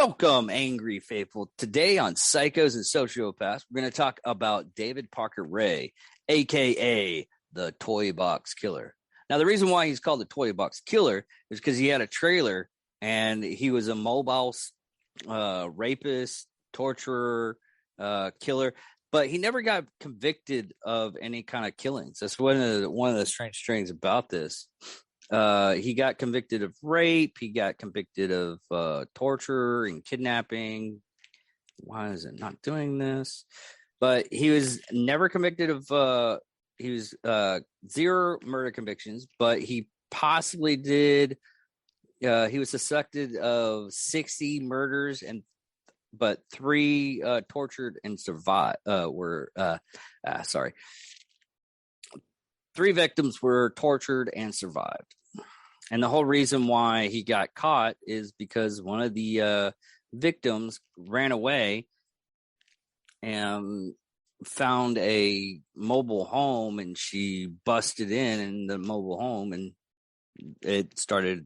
Welcome, angry faithful. Today on Psychos and Sociopaths, we're going to talk about David Parker Ray, a.k.a. the Toy Box Killer. Now, the reason why he's called the Toy Box Killer is because he had a trailer and he was a mobile rapist, torturer, killer, but he never got convicted of any kind of killings. That's one of the strange things about this. He got convicted of rape. He got convicted of torture and kidnapping. Why is it not doing this? But he was never convicted of. He was 0 murder convictions, but he possibly did. He was suspected of 60 murders, but 3 tortured and survived. 3 victims were tortured and survived. And the whole reason why he got caught is because one of the victims ran away and found a mobile home, and she busted in the mobile home, and it started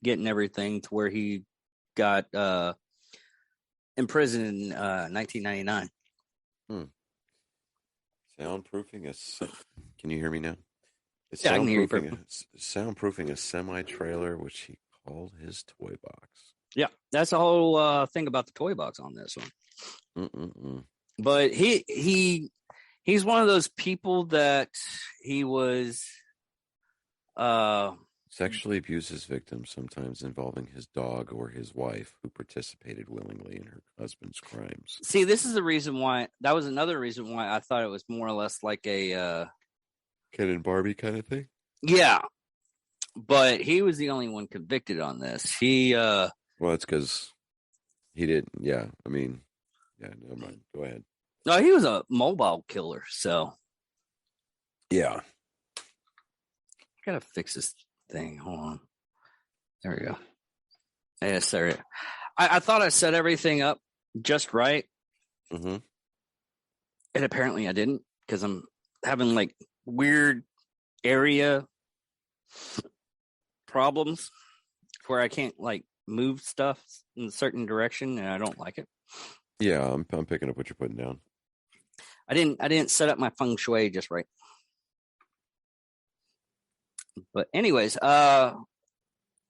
getting everything to where he got imprisoned in 1999. Soundproofing is. Can you hear me now? It's I can hear you soundproofing a semi-trailer, which he called his toy box. Yeah, that's the whole thing about the toy box on this one. But he's one of those people that he was sexually abuses victims, sometimes involving his dog or his wife, who participated willingly in her husband's crimes. See, this is the reason why. That was another reason why I thought it was more or less like a Ken and Barbie kind of thing. Yeah, but he was the only one convicted on this. Well, it's because he didn't. Yeah, I mean, never mind. Go ahead. No, he was a mobile killer. So, yeah, I gotta fix this thing. Hold on. There we go. Yes, there. I thought I set everything up just right, and apparently I didn't, because I'm having like weird area problems where I can't like move stuff in a certain direction, and I don't like it. Yeah, I'm picking up what you're putting down. I didn't set up my feng shui just right. But anyways, what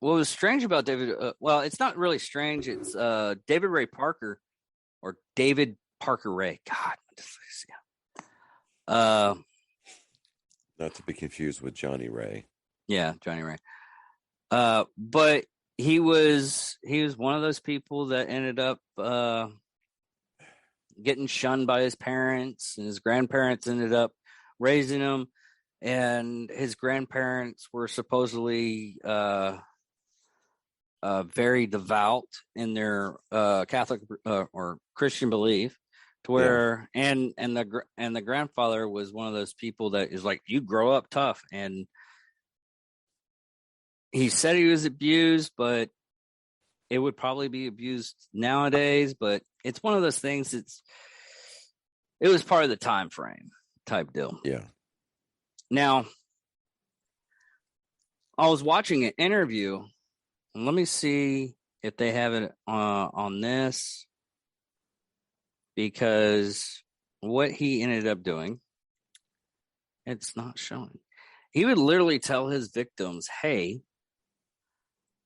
was strange about David? Well, it's not really strange. It's David Ray Parker, or David Parker Ray. God, not to be confused with Johnny Ray. Yeah, Johnny Ray. But he was one of those people that ended up getting shunned by his parents, and his grandparents ended up raising him, and his grandparents were supposedly very devout in their Catholic or Christian belief, to where and the grandfather was one of those people that is like, you grow up tough. And he said he was abused, but it would probably be abused nowadays. But it's one of those things. It was part of the time frame type deal. Yeah. Now, I was watching an interview. Let me see if they have it on this, because what he ended up doing, it's not showing. He would literally tell his victims, hey,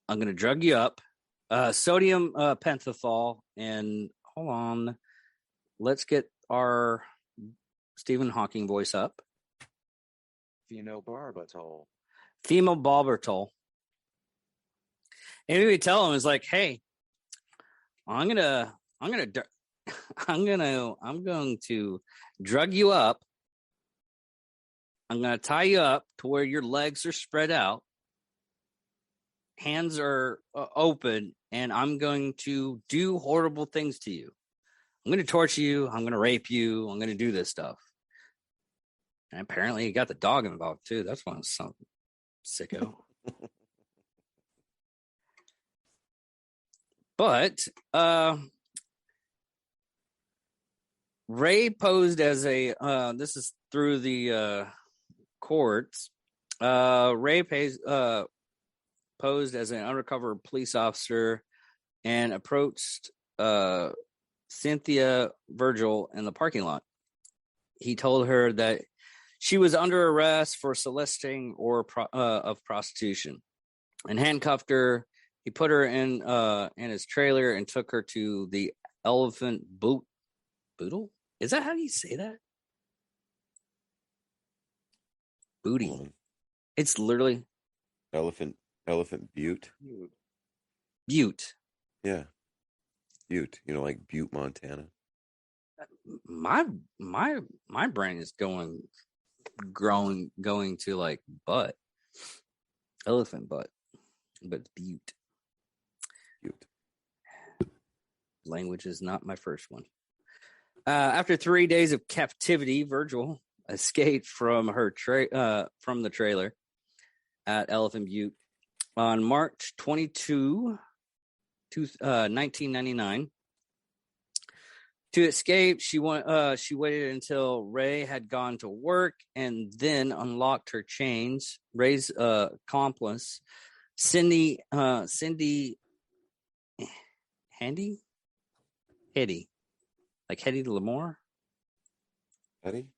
I'm going to drug you up, sodium pentothal, and hold on, let's get our Stephen Hawking voice up. Phenobarbital. And he would tell him, is like, hey, I'm going to drug you up. I'm going to tie you up to where your legs are spread out, hands are open, and I'm going to do horrible things to you. I'm going to torture you. I'm going to rape you. I'm going to do this stuff. And apparently he got the dog involved too. That's one some sicko. But Ray posed as a this is through the courts. Ray posed as an undercover police officer and approached Cynthia Virgil in the parking lot. He told her that she was under arrest for soliciting of prostitution, and handcuffed her. He put her in his trailer and took her to the Elephant Boodle? Is that how you say that? Booty. It's literally Elephant Butte. Butte. Yeah. Butte. Like Butte, Montana. My brain is going to like butt. Elephant butt. But Butte. Language is not my first one. After 3 days of captivity, Virgil escaped from from the trailer at Elephant Butte on March 22, 1999. To escape, she waited until Ray had gone to work and then unlocked her chains. Ray's accomplice, Cindy Handy? Hetty. Like Hetty Lamore? Hetty?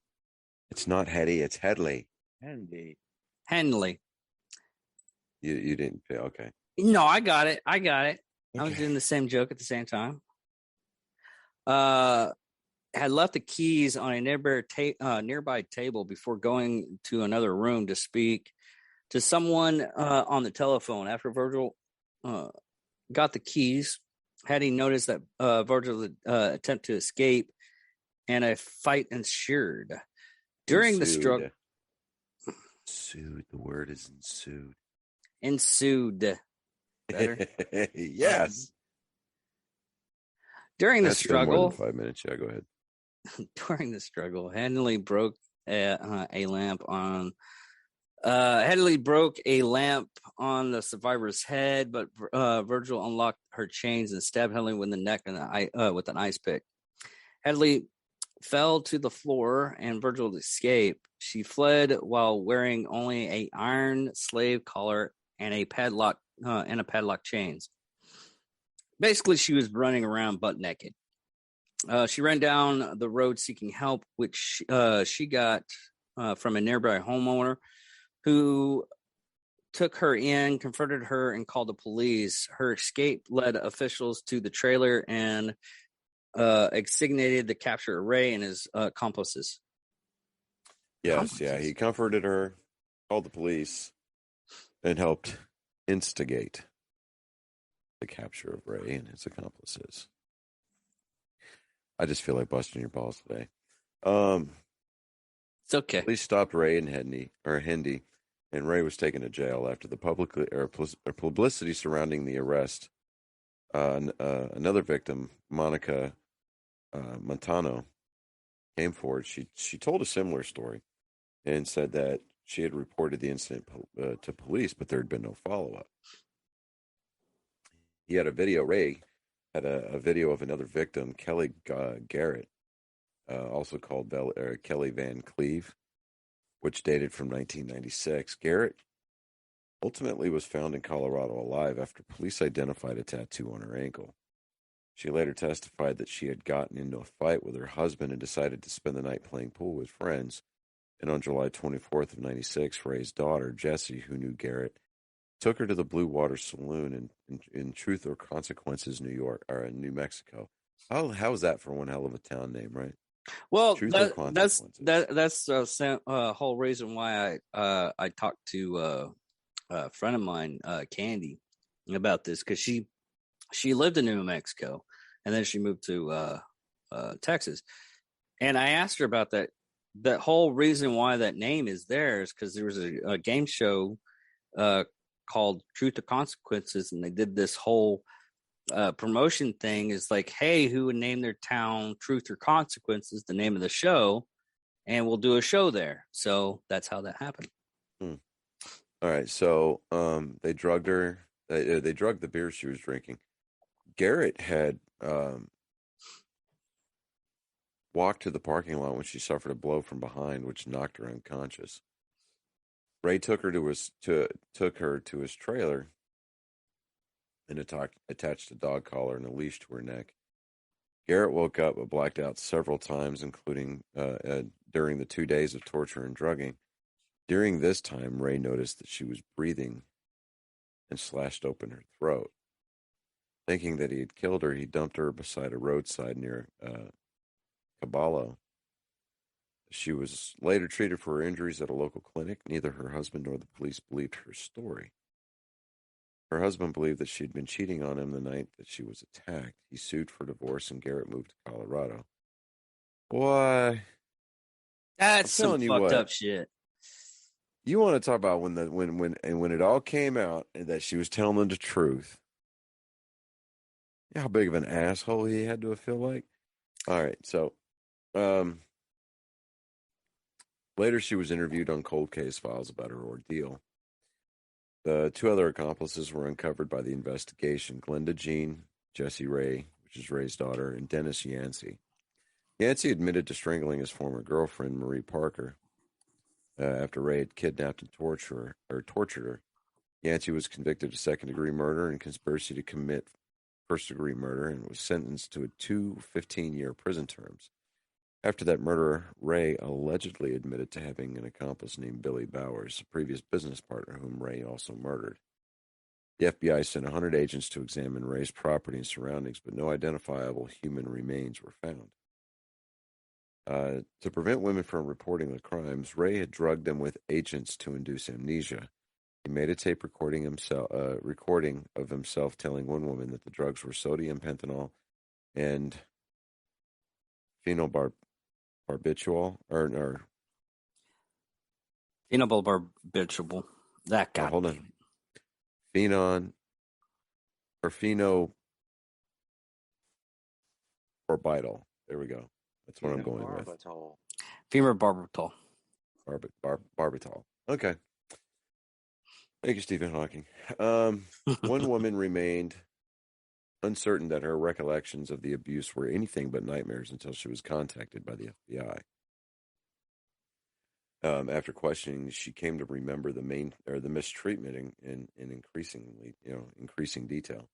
It's not Hetty, it's Headley. Henley. You didn't pay, okay. No, I got it. Okay. I was doing the same joke at the same time. Had left the keys on a nearby table before going to another room to speak to someone on the telephone. After Virgil got the keys, Hattie noticed that Virgil attempt to escape, and a fight ensued. During the struggle, ensued. The word is ensued. Ensued. Better. Yes. During the struggle, more than 5 minutes. Yeah, go ahead. During the struggle, Henley broke a lamp on. Headley broke a lamp on the survivor's head, but Virgil unlocked her chains and stabbed Headley with the neck with an ice pick. Headley fell to the floor, and Virgil escaped. She fled while wearing only a iron slave collar and a padlock chains. Basically, she was running around butt naked. She ran down the road seeking help, which she got from a nearby homeowner, who took her in, confronted her, and called the police. Her escape led officials to the trailer and exignated the capture of Ray and his accomplices. Yes, yeah. He comforted her, called the police, and helped instigate the capture of Ray and his accomplices. I just feel like busting your balls today. It's okay. Police stopped Ray and Hendy, and Ray was taken to jail after the publicity surrounding the arrest. Another victim, Monica Montano, came forward. She told a similar story and said that she had reported the incident to police, but there had been no follow-up. Ray had a video of another victim, Kelly Garrett, also called Kelly Van Cleve, which dated from 1996. Garrett ultimately was found in Colorado alive after police identified a tattoo on her ankle. She later testified that she had gotten into a fight with her husband and decided to spend the night playing pool with friends. And on July 24th of 96, Ray's daughter, Jessie, who knew Garrett, took her to the Blue Water Saloon in Truth or Consequences, New Mexico. How is that for one hell of a town name, right? Well, that's the whole reason why I talked to a friend of mine, Candy, about this, because she lived in New Mexico and then she moved to Texas, and I asked her about that. That whole reason why that name is there is because there was a game show called Truth or Consequences, and they did this whole promotion thing. Is like, hey, who would name their town Truth or Consequences, the name of the show, and we'll do a show there. So that's how that happened. All right, so they drugged her. They drugged the beer she was drinking. Garrett had walked to the parking lot when she suffered a blow from behind, which knocked her unconscious. Ray took her to his trailer and attached a dog collar and a leash to her neck. Garrett woke up but blacked out several times, including during the 2 days of torture and drugging. During this time, Ray noticed that she was breathing and slashed open her throat. Thinking that he had killed her, he dumped her beside a roadside near Caballo. She was later treated for her injuries at a local clinic. Neither her husband nor the police believed her story. Her husband believed that she had been cheating on him the night that she was attacked. He sued for divorce, and Garrett moved to Colorado. Why? That's some telling you fucked what. up shit. You want to talk about when it all came out and that she was telling them the truth? How big of an asshole he had to feel like? All right, so later she was interviewed on cold case files about her ordeal. The two other accomplices were uncovered by the investigation: Glenda Jean, Jessie Ray, which is Ray's daughter, and Dennis Yancey. Yancey admitted to strangling his former girlfriend, Marie Parker, after Ray had kidnapped and tortured her. Yancey was convicted of second-degree murder and conspiracy to commit first-degree murder and was sentenced to 2 15-year prison terms. After that murder, Ray allegedly admitted to having an accomplice named Billy Bowers, a previous business partner whom Ray also murdered. The FBI sent 100 agents to examine Ray's property and surroundings, but no identifiable human remains were found. To prevent women from reporting the crimes, Ray had drugged them with agents to induce amnesia. He made a tape recording of himself telling one woman that the drugs were sodium pentanol and phenobarbital, or Phenobarbital. That guy. Hold on. Phenon or phenobarbital. There we go. That's what I'm going with. Phenobarbital. Barbital. Okay. Thank you, Stephen Hawking. One woman remained uncertain that her recollections of the abuse were anything but nightmares until she was contacted by the FBI. After questioning, she came to remember the mistreatment in increasing detail.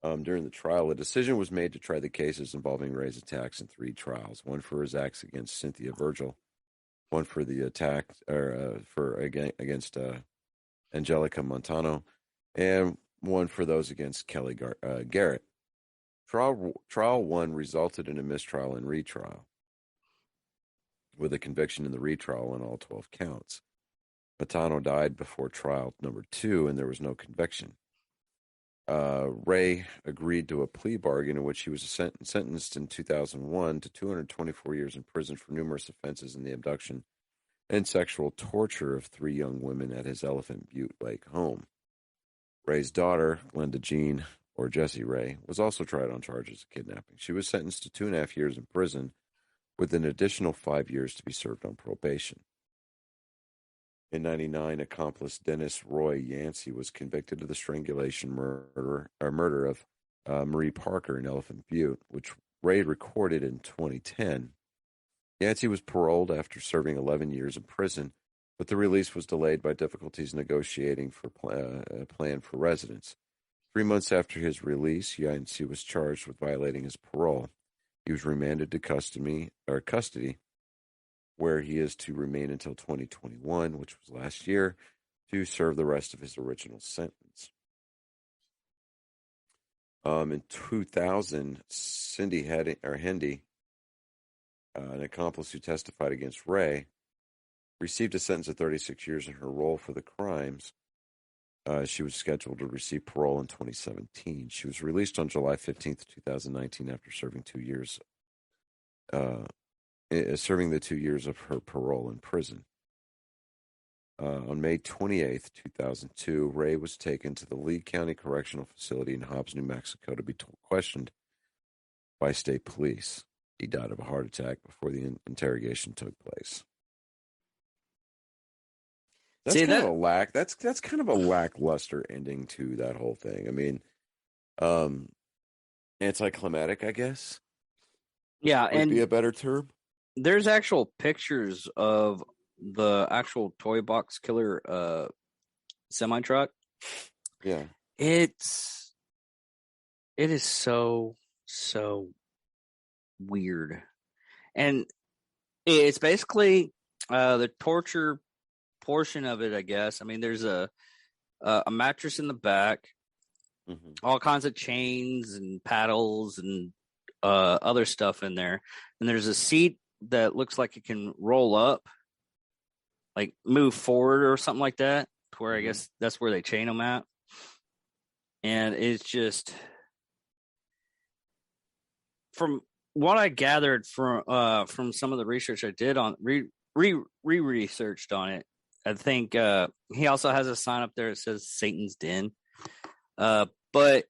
During the trial, a decision was made to try the cases involving Ray's attacks in 3 trials: one for his acts against Cynthia Virgil, one for the attack against Angelica Montano, and one for those against Kelly Garrett. Trial 1 resulted in a mistrial and retrial, with a conviction in the retrial on all 12 counts. Montano died before trial number 2, and there was no conviction. Ray agreed to a plea bargain in which he was sentenced in 2001 to 224 years in prison for numerous offenses in the abduction and sexual torture of 3 young women at his Elephant Butte Lake home. Ray's daughter, Glenda Jean, or Jessie Ray, was also tried on charges of kidnapping. She was sentenced to 2.5 years in prison, with an additional 5 years to be served on probation. In 1999, accomplice Dennis Roy Yancey was convicted of the strangulation murder of Marie Parker in Elephant Butte, which Ray recorded in 2010. Yancey was paroled after serving 11 years in prison, but the release was delayed by difficulties negotiating for a plan for residence. 3 months after his release, Yancey was charged with violating his parole. He was remanded to custody, where he is to remain until 2021, which was last year, to serve the rest of his original sentence. In 2000, Cindy Hendy, an accomplice who testified against Ray, received a sentence of 36 years in her role for the crimes. She was scheduled to receive parole in 2017. She was released on July 15th, 2019, after serving 2 years serving the 2 years of her parole in prison. On May 28th, 2002, Ray was taken to the Lee County Correctional Facility in Hobbs, New Mexico, to be questioned by state police. He died of a heart attack before the interrogation took place. That's that's kind of a lackluster ending to that whole thing. I mean, anticlimactic, I guess. Yeah, would be a better term. There's actual pictures of the actual toy box killer semi truck. Yeah. It's It is so weird. And it's basically the torture portion of it, I guess. I mean, there's a mattress in the back, all kinds of chains and paddles and other stuff in there. And there's a seat that looks like it can roll up, like move forward or something like that, to where I guess that's where they chain them at. And it's just, from what I gathered from some of the research I did on researched on it, I think he also has a sign up there that says Satan's Den. But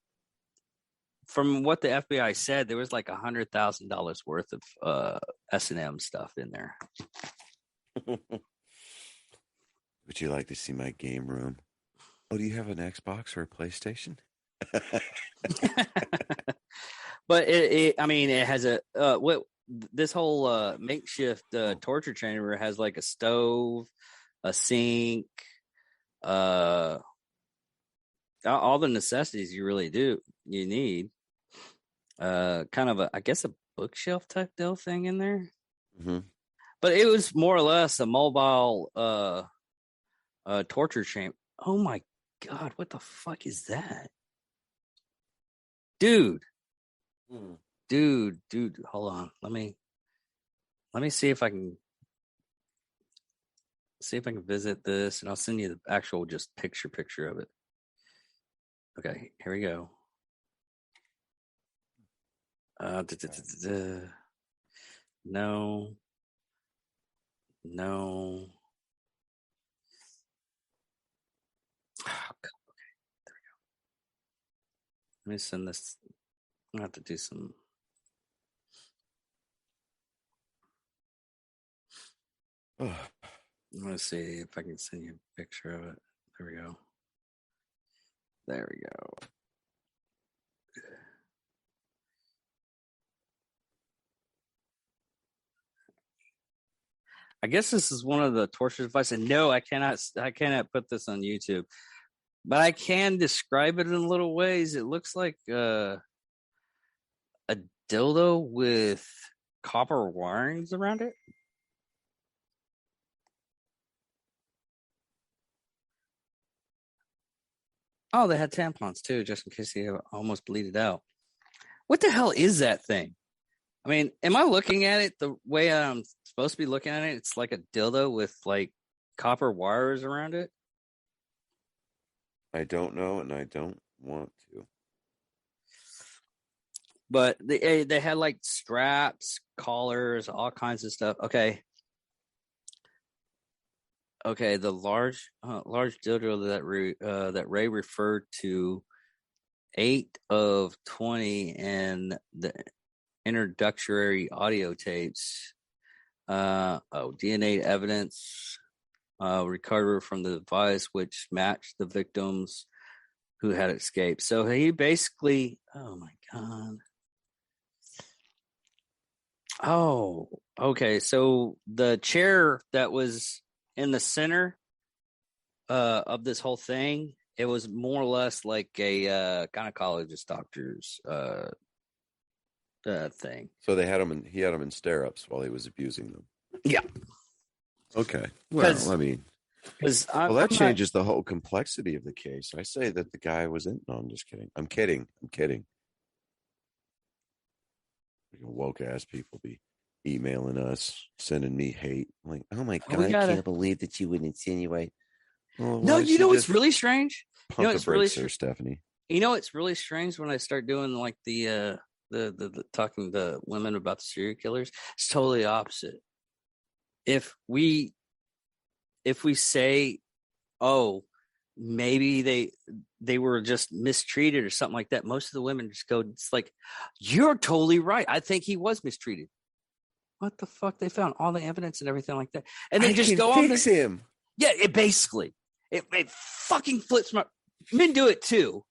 from what the FBI said, there was like $100,000 worth of S&M stuff in there. Would you like to see my game room? Oh, do you have an Xbox or a PlayStation? But it has a this whole makeshift torture chamber has like a stove, a sink, all the necessities you need. Kind of I guess a bookshelf type deal thing in there. But it was more or less a mobile torture chamber. Oh my God, what the fuck is that? Dude, hold on. Let me see if I can visit this, and I'll send you the actual just picture of it. Okay, here we go. No. Oh, okay, there we go. Let me send this. I have to do some. Let's see if I can send you a picture of it. There we go. I guess this is one of the torture devices. No, I cannot put this on YouTube, but I can describe it in little ways. It looks like a dildo with copper wirings around it. Oh, they had tampons too, just in case they almost bleeded out. What the hell is that thing? I mean, am I looking at it the way I'm supposed to be looking at it? It's like a dildo with like copper wires around it. I don't know, and I don't want to. But they had like straps, collars, all kinds of stuff. Okay, the large dildo that Ray referred to, 8 of 20, and the introductory audio tapes. DNA evidence recovered from the device, which matched the victims who had escaped. So he basically, oh my God. Oh, okay. So the chair that was in the center of this whole thing, it was more or less like a gynecologist doctor's thing. So he had him in stirrups while he was abusing them. Yeah. Okay. Well, I mean, that changes the whole complexity of the case. I say that the guy was in. No, I'm just kidding. I'm kidding. Woke ass people be emailing us, sending me hate. I'm like, oh my God, I can't believe that you would insinuate. Well, no, you know what's really strange? Pump the brakes there, Stephanie. You know it's really strange when I start doing like the talking to women about the serial killers. It's totally opposite. If we say, oh, maybe they were just mistreated or something like that, most of the women just go, it's like, you're totally right. I think he was mistreated. What the fuck? They found all the evidence and everything like that, and they just go on fix him. Yeah, it basically it fucking flips my. Men do it too,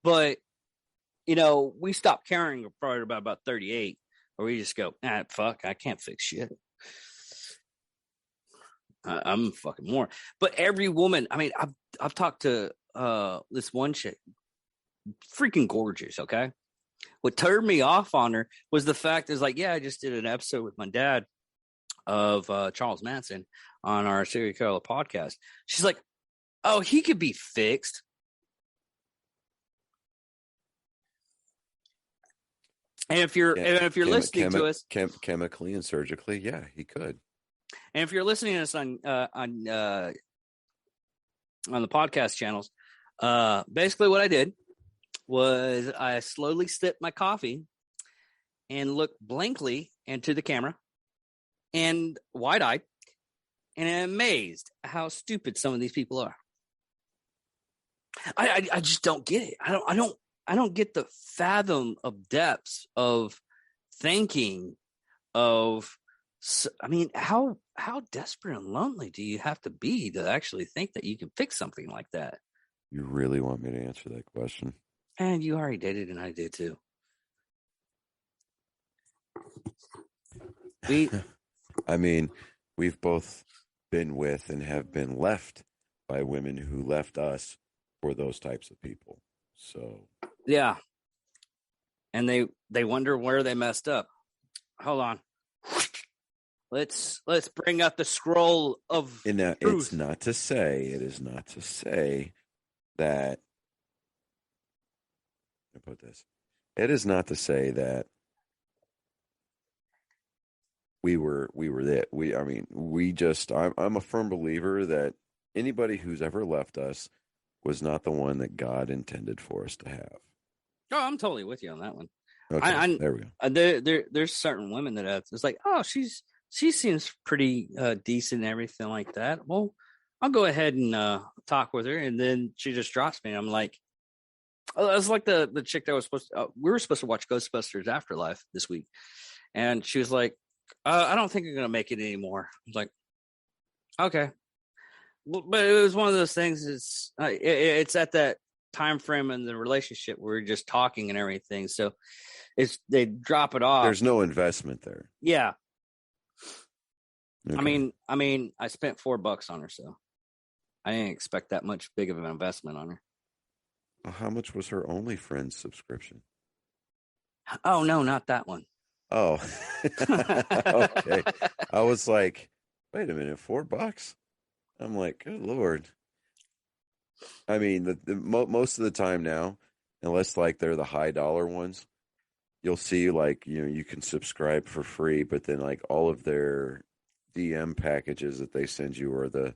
but we stop caring probably about 38, or we just go, fuck, I can't fix shit. I'm fucking more. But every woman, I mean, I've talked to this one chick, freaking gorgeous, okay? What turned me off on her was the fact is like, yeah, I just did an episode with my dad of Charles Manson on our serial killer podcast. She's like, oh, he could be fixed. And if you're listening to us chemically and surgically, yeah, he could. And if you're listening to us on the podcast channels, basically what I did was I slowly sipped my coffee and looked blankly into the camera and wide-eyed and amazed how stupid some of these people are. I just don't get it. I don't get the fathom of depths of thinking of. I mean, how desperate and lonely do you have to be to actually think that you can fix something like that? You really want me to answer that question? And you already did it, and I did too. I mean, we've both been with and have been left by women who left us for those types of people. So yeah, and they wonder where they messed up. Hold on. Let's bring up the scroll of truth. It is not to say that we were that I'm a firm believer that anybody who's ever left us was not the one that God intended for us to have. Oh, I'm totally with you on that one. Okay, there we go. There's certain women that it's like, oh, she seems pretty decent and everything like that. Well, I'll go ahead and talk with her, and then she just drops me. I'm like, oh, that's like the chick that was we were supposed to watch Ghostbusters Afterlife this week, and she was like, I don't think I'm gonna make it anymore. I was like, okay, but it was one of those things. It's at that time frame in the relationship where we're just talking and everything, so they drop it off. There's no investment there. Yeah. Okay. I mean, I spent $4 on her, so I didn't expect that much big of an investment on her. How much was her OnlyFriends subscription? Oh no, not that one. Oh, okay. I was like, wait a minute, $4? I'm like, good Lord. I mean, most of the time now, unless like they're the high dollar ones, you'll see like, you can subscribe for free, but then like all of their DM packages that they send you are the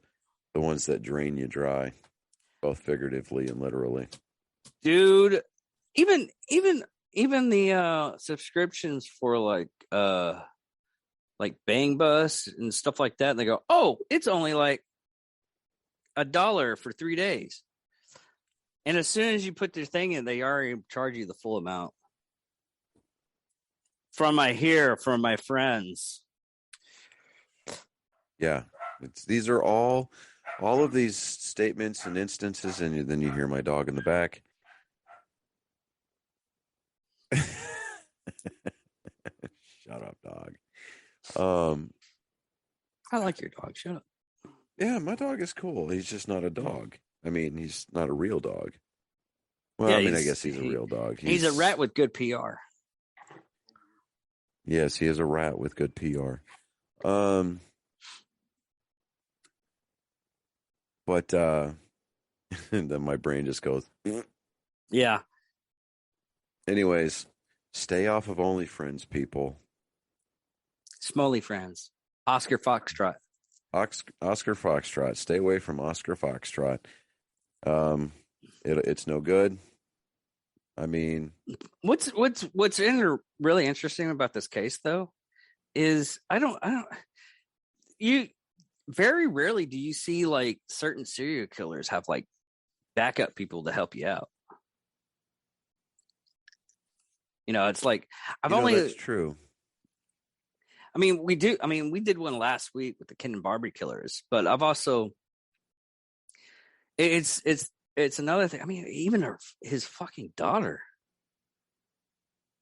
ones that drain you dry, both figuratively and literally. Dude, even the subscriptions for like Bang Bus and stuff like that, and they go, oh, it's only like $1 for 3 days. And as soon as you put their thing in, they already charge you the full amount. From my friends. Yeah, these are all of these statements and instances, and then you hear my dog in the back. Shut up, dog. I like your dog. Shut up. Yeah, my dog is cool. He's just not a dog. I mean, he's not a real dog. Well, yeah, I mean, I guess he's a real dog. He's a rat with good PR. Yes, he is a rat with good PR. But then my brain just goes. Yeah. Anyways, stay off of OnlyFriends, people. Smoley friends. Oscar Foxtrot. Oscar Foxtrot. Stay away from Oscar Foxtrot. It's no good. I mean, what's really interesting about this case though is you very rarely do you see like certain serial killers have like backup people to help you out. It's like that's true. I mean, we did one last week with the Ken and Barbie killers, but I've also it's another thing. I mean, even his fucking daughter.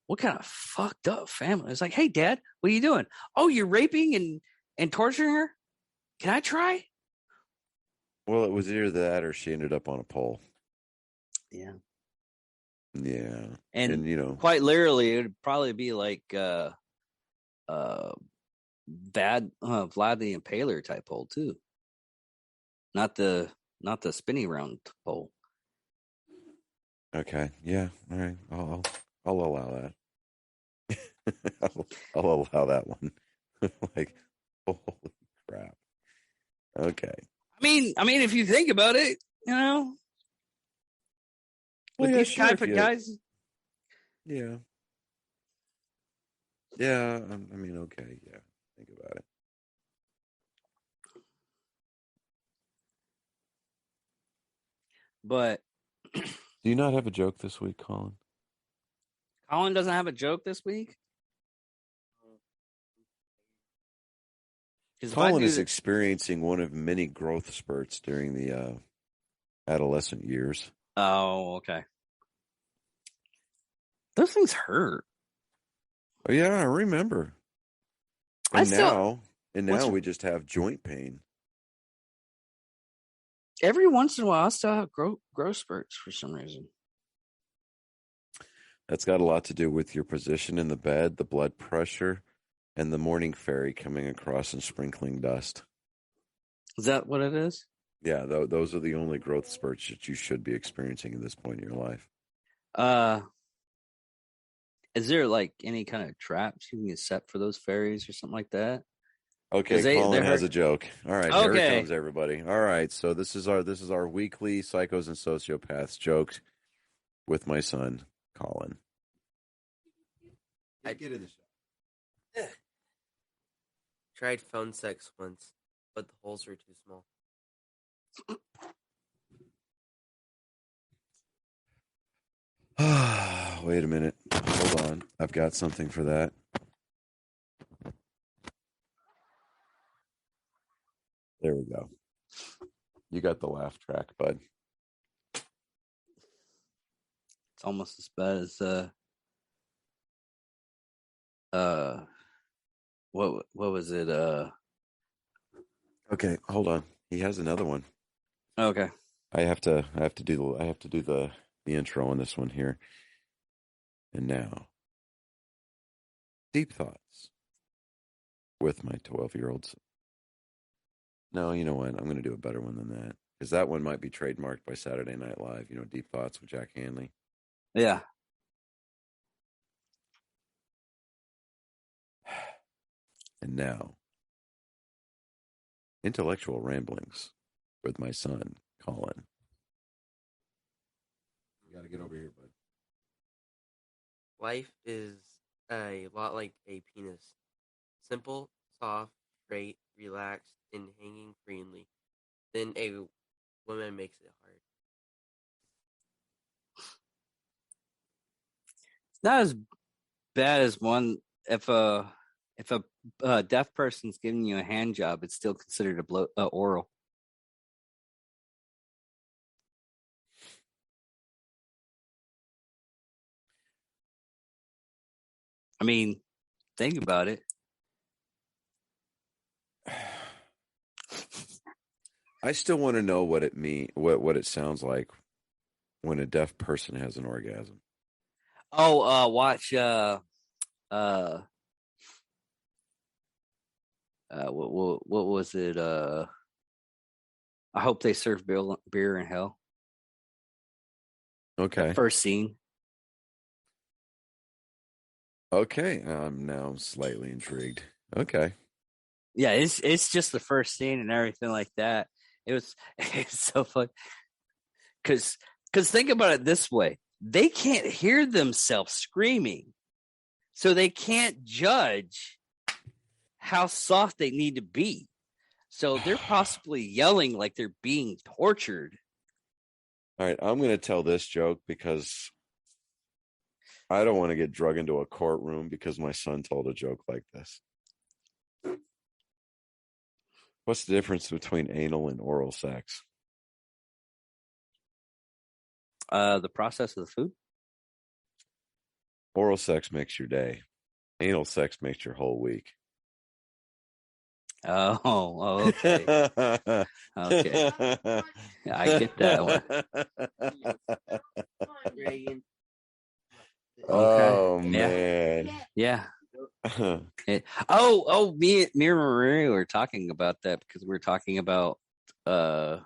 What kind of fucked up family? It's like, hey, Dad, what are you doing? Oh, you're raping and torturing her? Can I try? Well, it was either that or she ended up on a pole. Yeah. Yeah. And you know, quite literally, it would probably be like uh Vlad the Impaler type pole too, not the spinny round pole. okay. Yeah. All right. I'll allow that. I'll allow that one. Like, holy crap. Okay. I mean, if you think about it, you know, Well, with yeah, these sure. type of guys, Yeah. Yeah. I mean, okay. Yeah. Think about it. but Do you not have a joke this week, Colin? Colin doesn't have a joke this week. Because if I Colin do is that, experiencing one of many growth spurts during the adolescent years. oh, okay. Those things hurt. Oh yeah, I remember. I And still, now, what's we just have joint pain. every once in a while, I still have growth spurts for some reason. That's got a lot to do with your position in the bed, the blood pressure, and the morning fairy coming across and sprinkling dust. Is that what it is? Yeah, those are the only growth spurts that you should be experiencing at this point in your life. Uh, is there like any kind of traps you can get set for those fairies or something like that? Okay, They Colin has hurt. a joke. All right, here it Okay. comes, everybody. All right, so this is our weekly psychos and sociopaths jokes with my son, Colin. I Get in the shot. tried phone sex once, but the holes were too small. Wait a minute. Hold on. I've got something for that. There we go. You got the laugh track, bud. It's almost as bad as what was it? Okay, hold on. He has another one. Okay. I have to do the intro on this one here. And now, deep thoughts with my 12-year-olds. No, you know what? I'm going to do a better one than that because that one might be trademarked by Saturday Night Live. You know, Deep Thoughts with Jack Hanley. Yeah. And now, intellectual ramblings with my son, Colin. You got to get over here, bud. Life is a lot like a penis. Simple, soft, straight, relaxed, and hanging freely. Then a woman makes it hard. It's not as bad as one if a deaf person's giving you a hand job, it's still considered a oral. I mean, think about it. I still want to know what what it sounds like when a deaf person has an orgasm. Oh, watch what was it? I hope they serve beer in hell. Okay. That first scene. Okay. I'm now slightly intrigued. Okay. Yeah, it's just the first scene and everything like that. It's so fun because think about it this way: they can't hear themselves screaming, so they can't judge how soft they need to be. So they're possibly yelling like they're being tortured. All right. I'm going to tell this joke because I don't want to get drug into a courtroom because my son told a joke like this. What's the difference between anal and oral sex? The process of the food. Oral sex makes your day. Anal sex makes your whole week. Oh, okay. Okay. I get that one. Reagan. Okay. Oh Yeah. man. Yeah. Me and Maria were talking about that because we were talking about our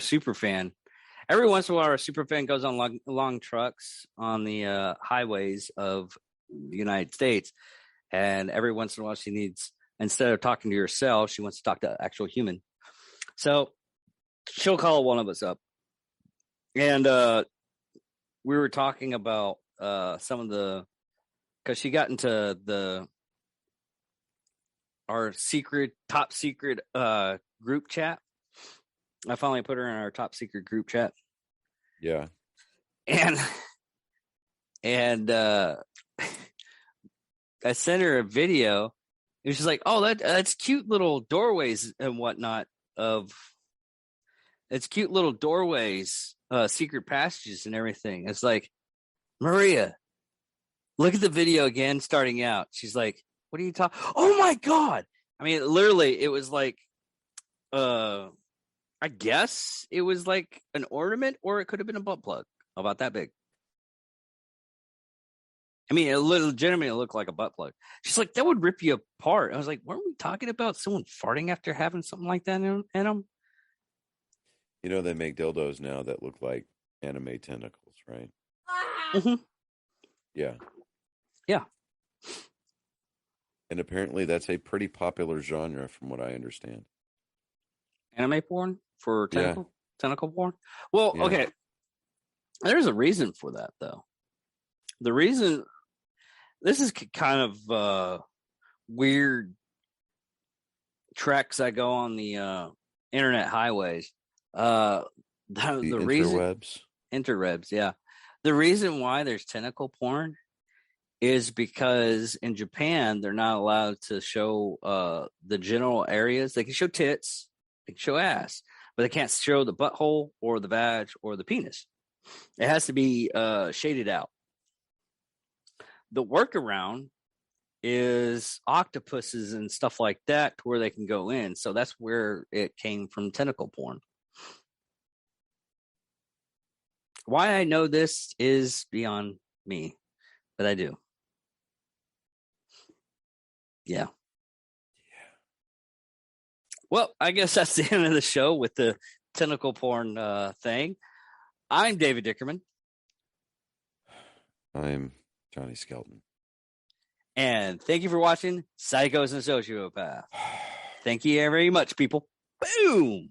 super fan. Every once in a while, our super fan goes on long trucks on the highways of the United States, and every once in a while, she needs, instead of talking to herself, she wants to talk to an actual human. So she'll call one of us up, and we were talking about some of the, because she got into our top secret group chat. I finally put her in our top secret group chat. Yeah. And I sent her a video. It was just like, oh, that's cute little doorways and whatnot secret passages and everything. It's like, Maria, look at the video again, starting out. She's like, what are you talking? Oh my God. I mean, literally, it was like, I guess it was like an ornament, or it could have been a butt plug about that big. I mean, it legitimately looked like a butt plug. She's like, that would rip you apart. I was like, weren't we talking about someone farting after having something like that in them? You know, they make dildos now that look like anime tentacles, right? Mm-hmm. Yeah. Yeah. And apparently that's a pretty popular genre from what I understand. Anime porn for tentacle porn? Well, okay. There's a reason for that, though. The reason, this is kind of weird treks I go on the internet highways. The interwebs. Interwebs, yeah. The reason why there's tentacle porn is because in Japan they're not allowed to show the genital areas. They can show tits, they can show ass, but they can't show the butthole or the vag or the penis. It has to be shaded out. The workaround is octopuses and stuff like that to where they can go in. So that's where it came from, tentacle porn. Why I know this is beyond me, but I do. Yeah. Well, I guess that's the end of the show with the tentacle porn thing. I'm David Dickerman. I'm Johnny Skelton. And thank you for watching Psychos and Sociopaths. Thank you very much, people. Boom!